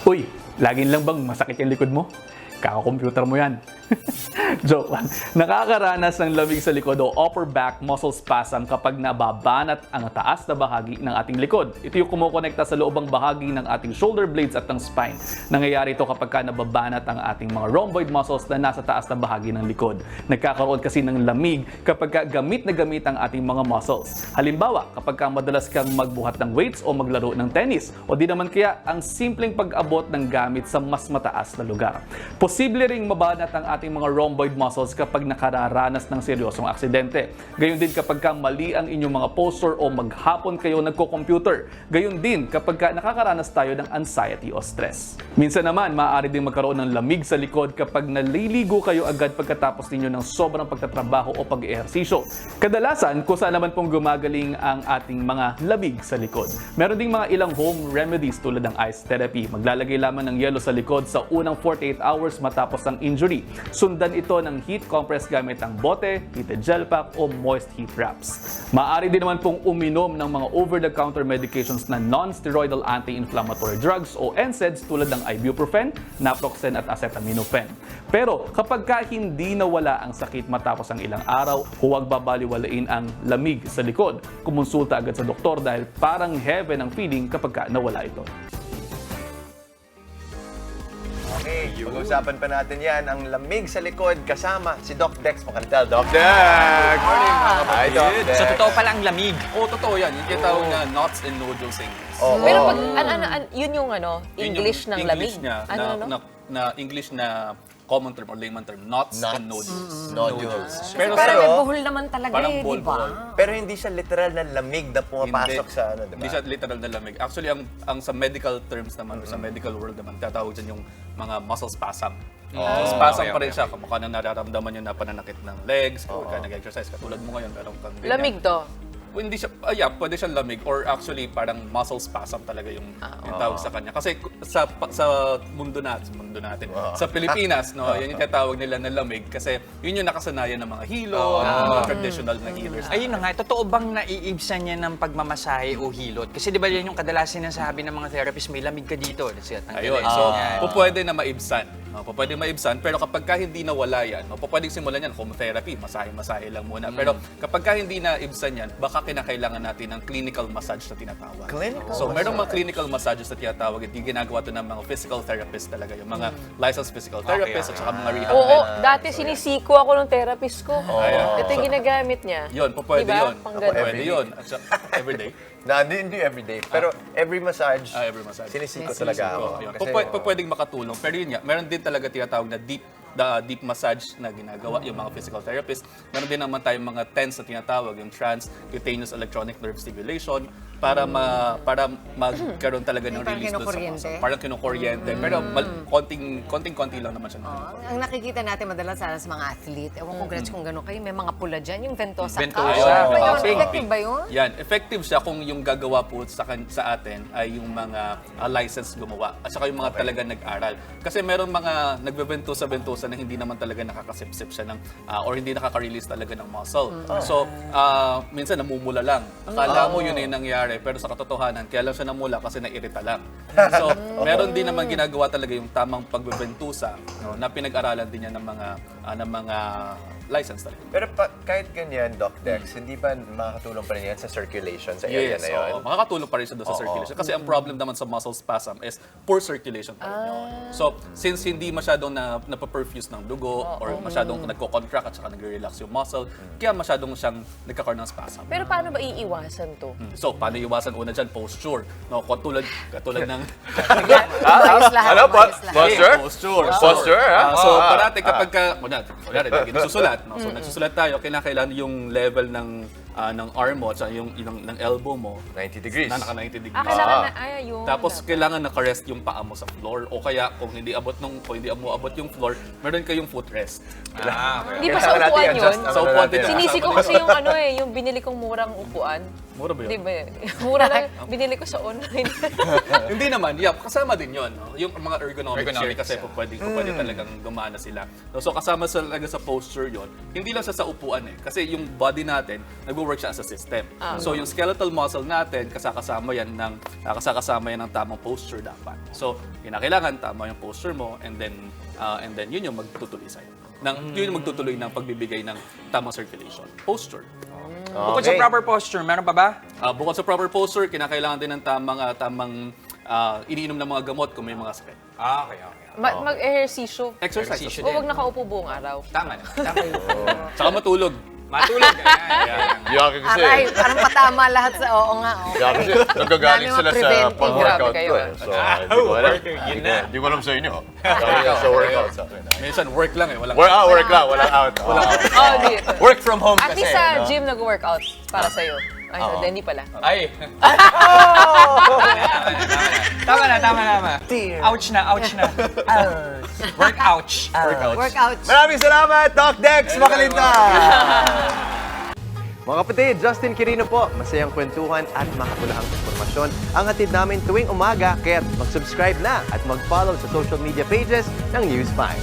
Uy, laging lang bang masakit yung likod mo? Kaka-computer mo yan. Joke lang. Nakakaranas ng lamig sa likod o upper back muscle spasm kapag nababanat ang taas na bahagi ng ating likod. Ito yung kumukonekta sa loobang bahagi ng ating shoulder blades at ng spine. Nangyayari ito kapag nababanat ang ating mga rhomboid muscles na nasa taas na bahagi ng likod. Nagkakaroon kasi ng lamig kapag gamit na gamit ang ating mga muscles. Halimbawa, kapag madalas kang magbuhat ng weights o maglaro ng tennis o di naman kaya ang simpleng pag-abot ng gamit sa mas mataas na lugar. Posible ring mabanat ang ating mga rhomboid muscles kapag nakararanas ng seryosong aksidente. Gayon din kapag mali ang inyong mga posture o maghapon kayo nagko-computer. Gayon din kapag nakakaranas tayo ng anxiety o stress. Minsan naman, maaari din magkaroon ng lamig sa likod kapag naliligo kayo agad pagkatapos ninyo ng sobrang pagtatrabaho o pag-ehersisyo. Kadalasan, kung saan naman pong gumagaling ang ating mga lamig sa likod. Meron ding mga ilang home remedies tulad ng ice therapy. Maglalagay lamang ng yelo sa likod sa unang 48 hours matapos ang injury. Sundan ito ng heat compress gamit ang bote, heated gel pack o moist heat wraps. Maaari din naman pong uminom ng mga over-the-counter medications na non-steroidal anti-inflammatory drugs o NSAIDs tulad ng ibuprofen, naproxen at acetaminophen. Pero kapag hindi nawala ang sakit matapos ang ilang araw, huwag babaliwalain ang lamig sa likod. Kumonsulta agad sa doktor dahil parang heaven ang feeling kapag nawala ito. Okay, pag-usapan pa natin yan, ang lamig sa likod kasama si Doc Dex Macantel. Doc Dex! Morning, mga kapatid. Hi, Doc Dex. So, totoo pala ang lamig. Oo, totoo yan. Yung tinatawag na knots and nodules sa English. Oo. Pero pag, yun yung Yun English yung ng English lamig. niya, na English na common term or layman term, knots and nodules. Nodules. Pero sa- parang may buhol naman talaga parang di ball, ba? ball. Pero hindi siya literal na lamig na pumapasok sa ano, di ba? Hindi siya literal na lamig. Actually, ang sa medical terms naman, or sa medical world naman, tatawag dyan yung mga muscle spasm. So, spasm pa rin siya. Kamukha na nararamdaman yun na pananakit ng legs, or ka nag-exercise. Katulad mo ngayon, meron kang ganyan. Lamig to. Hindi siya, pwede siyang lamig or actually parang muscle spasm talaga yung tawag sa kanya. Kasi sa mundo natin, sa Pilipinas, no, yan yung tinatawag nila na lamig kasi yun yung nakasanayan ng mga hilo, ng mga traditional na healers. Ayun na nga, totoo bang naiibsan niya ng pagmamasahe o hilot? Kasi di ba yan yung kadalasan sinasabi ng mga therapist, may lamig ka dito. Ayun, so pwede na maibsan. No, pwede maibsan, pero kapag hindi nawala yan, no, pwedeng simulan yan, home therapy, masahe-masahe lang muna. Pero kapag hindi na ibsan yan, baka kinakailangan natin ng clinical massage na tinatawag. So, merong mga clinical massages na tinatawag, hindi ginagawa ito ng mga physical therapist talaga, yung mga licensed physical therapists at saka mga rehab. Oo, dati sinisiko ako ng therapist ko. Ayan. Ito yung ginagamit niya. Yun, pwede Diba? yun. Pang ganun. Pwede yun. At saka, everyday. Hindi everyday. Pero every massage, Every massage. sinisiko talaga ako. Yun. Kasi, Pwedeng makatulong. Pero yun nga, meron din talaga tinatawag na deep massage na ginagawa yung mga physical therapist. Meron din naman tayong mga TENS na tinatawag, yung transcutaneous electronic nerve stimulation para magkaroon talaga ng Parang release doon sa kinukuryente? muscle. Parang kinukuryente. Pero konting-konti lang naman siya. Ang nakikita natin madalas sa mga athlete, ewan ko Gretch kung gano'n kayo, may mga pula dyan, yung ventosa. Ventosa. Ano ba yun? Pink. Effective ba yun? Yan, effective siya kung yung gagawa po sa atin ay yung mga licensed gumawa at saka yung mga talaga nag-aral. Kasi meron mga nagbe-ventosa na hindi naman talaga nakakasipsip siya ng or hindi nakaka-release talaga ng muscle. So, minsan namumula lang. Akala mo yun ay nangyari, pero sa katotohanan, kaya lang siya namula kasi nairita lang. So, meron din naman ginagawa talaga yung tamang pagbe-ventosa, no, na pinag-aralan din yan ng mga license talaga. pero kahit ganyan, Doc Dex, hindi ba makakatulong pa rin yan sa circulation sa area na yun? oo. Makakatulong pa rin siya doon sa circulation. Kasi ang problem naman sa muscle spasm is poor circulation pa rin yun. So, since hindi masyadong napaperfuse ng dugo or masyadong nagko-contract at saka nagre-relax yung muscle, kaya masyadong siyang nagkakaroon ng spasm. Pero paano ba iiwasan to? So, paano iwasan una dyan? Posture. No, katulad ng... Umayos lahat. umayos lahat. Posture, so, parati kapag kunyari, nagsusulat. No? So, nagsusulat tayo, kailangan yung level ng arm mo at yung ng elbow mo 90 degrees. na naka 90 degrees. Kailangan na, yun. Tapos kailangan naka-rest yung paa mo sa floor o kaya kung hindi mo abot yung floor, meron kayong footrest. Hindi ba sa Kailangan natin upuan i-adjust yun? ang Sa upuan din. Sinisiko kasi yung yung binili kong murang upuan. Mura ba yun? Di ba yun? Mura lang. Binili ko sa online. Hindi naman, kasama din yun. No? Yung mga ergonomic chair Ergonomics, kasi pwede talagang gumana sila. So kasama talaga sa posture yon. Hindi lang sa upuan kasi yung body natin, nag-work siya as a system. So yung skeletal muscle natin, kasama yan ng tamang posture dapat. So kinakailangan tama yung posture mo and then yun yung magtutuloy sa'yo. Yun yung magtutuloy ng pagbibigay ng tamang circulation. Posture. Bukod sa proper posture, meron pa ba? Bukod sa proper posture, kinakailangan din ng tamang iniinom ng mga gamot kung may mga sakit. Okay. Mag-ehersisyo. Exercise. Ehersisyo. Huwag nakaupo buong araw. Tama na. Tama yun. Tsaka matulog. Matulog. Ayan. Yaki kasi. Aray, parang patama lahat sa oo nga. Okay. Yaki kasi nagagaling Dami sila mga sa preventive. pag-workout Grabe kayo, ko eh. So, hindi ko alam. Yun na. Hindi ko alam sa inyo. Sa workout sa akin. Minsan work lang walang Work lang, walang out. Oh, di. Work from home At kasi. least sa no? gym nag-workout para sa'yo. Ay, so, hindi pala. Ay. Tama na. Ouch na. Work ouch. Workout. Maraming salamat, Doc Dex Makalinta! Mga kapatid, Justin Quirino po. Masayang kwentuhan at makapulahang informasyon ang hatid namin tuwing umaga. Kaya't mag-subscribe na at mag-follow sa social media pages ng News 5.